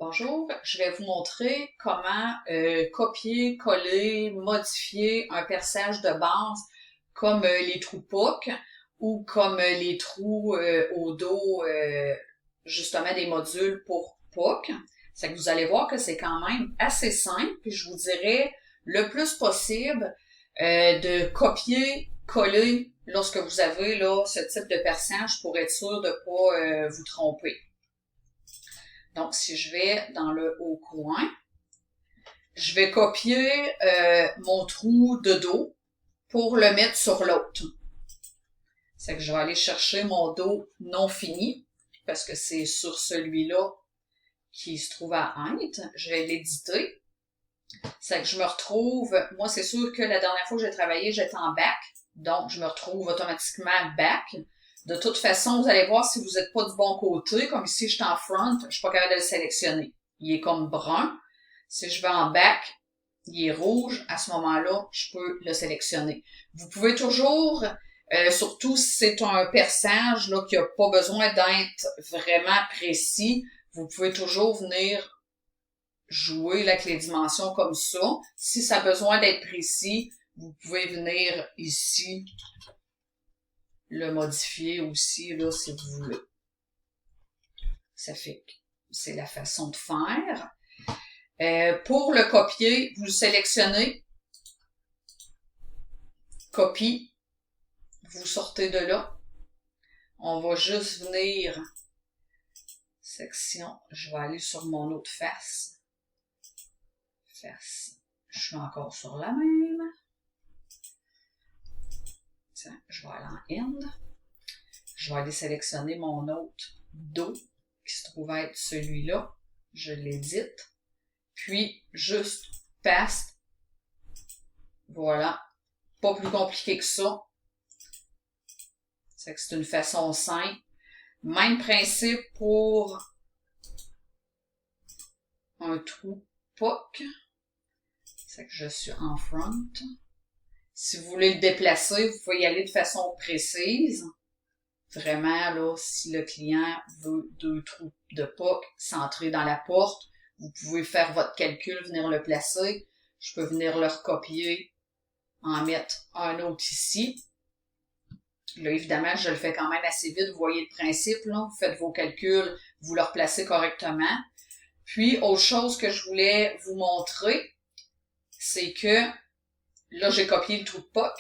Bonjour, je vais vous montrer comment copier, coller, modifier un perçage de base comme les trous POC ou comme les trous au dos justement des modules pour POC. C'est que vous allez voir que c'est quand même assez simple, puis je vous dirais le plus possible de copier, coller lorsque vous avez là ce type de perçage pour être sûr de ne pas vous tromper. Donc, si je vais dans le haut coin, je vais copier mon trou de dos pour le mettre sur l'autre. C'est que je vais aller chercher mon dos non fini, parce que c'est sur celui-là qui se trouve à être. Je vais l'éditer. C'est que je me retrouve, moi c'est sûr que la dernière fois que j'ai travaillé, j'étais en back, donc je me retrouve automatiquement back. De toute façon, vous allez voir si vous n'êtes pas du bon côté, comme ici je suis en front, je suis pas capable de le sélectionner. Il est comme brun. Si je vais en back, il est rouge, à ce moment-là, je peux le sélectionner. Vous pouvez toujours, surtout si c'est un perçage là, qui n'a pas besoin d'être vraiment précis, vous pouvez toujours venir jouer avec les dimensions comme ça. Si ça a besoin d'être précis, vous pouvez venir ici le modifier aussi, là, si vous voulez. Ça fait que c'est la façon de faire. Pour le copier, vous sélectionnez copie, vous sortez de là. On va juste venir section, je vais aller sur mon autre face. Je suis encore sur la même. Tiens, je vais aller en end. Je vais aller sélectionner mon autre dos qui se trouve être celui-là. Je l'édite. Puis, juste paste. Voilà. Pas plus compliqué que ça. C'est que c'est une façon simple. Même principe pour un trou POC. C'est que je suis en front. Si vous voulez le déplacer, vous pouvez y aller de façon précise. Vraiment, là, si le client veut 2 trous de POC centrés dans la porte, vous pouvez faire votre calcul, venir le placer. Je peux venir le recopier, en mettre un autre ici. Là, évidemment, je le fais quand même assez vite. Vous voyez le principe, là. Vous faites vos calculs, vous le replacez correctement. Puis, autre chose que je voulais vous montrer, c'est que là, j'ai copié le trou de POC.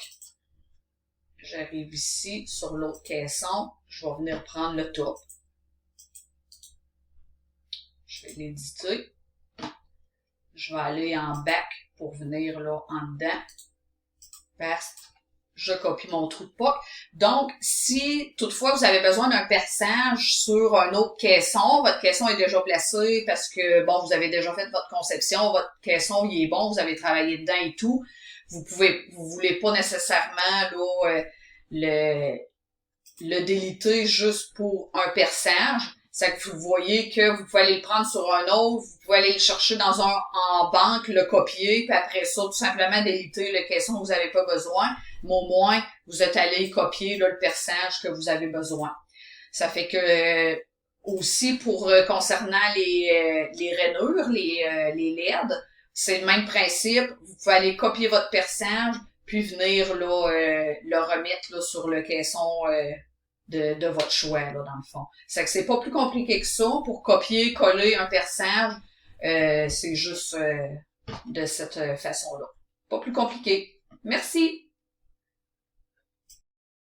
J'arrive ici sur l'autre caisson. Je vais venir prendre le top. Je vais l'éditer. Je vais aller en back pour venir là en dedans. Paste. Je copie mon trou de POC. Donc, si toutefois vous avez besoin d'un perçage sur un autre caisson, votre caisson est déjà placé parce que, bon, vous avez déjà fait votre conception, votre caisson, il est bon, vous avez travaillé dedans et tout. Vous voulez pas nécessairement là, le déliter juste pour un perçage. C'est que vous voyez que vous pouvez aller le prendre sur un autre, vous pouvez aller le chercher en banque, le copier, puis après ça, tout simplement déliter le caisson que vous n'avez pas besoin. Mais au moins, vous êtes allé copier là, le perçage que vous avez besoin. Ça fait que aussi pour concernant les rainures, les LED, c'est le même principe. Vous pouvez aller copier votre perçage, puis venir là, le remettre là, sur le caisson de votre choix, là, dans le fond. C'est que c'est pas plus compliqué que ça. Pour copier, coller un perçage, c'est juste de cette façon-là. Pas plus compliqué. Merci!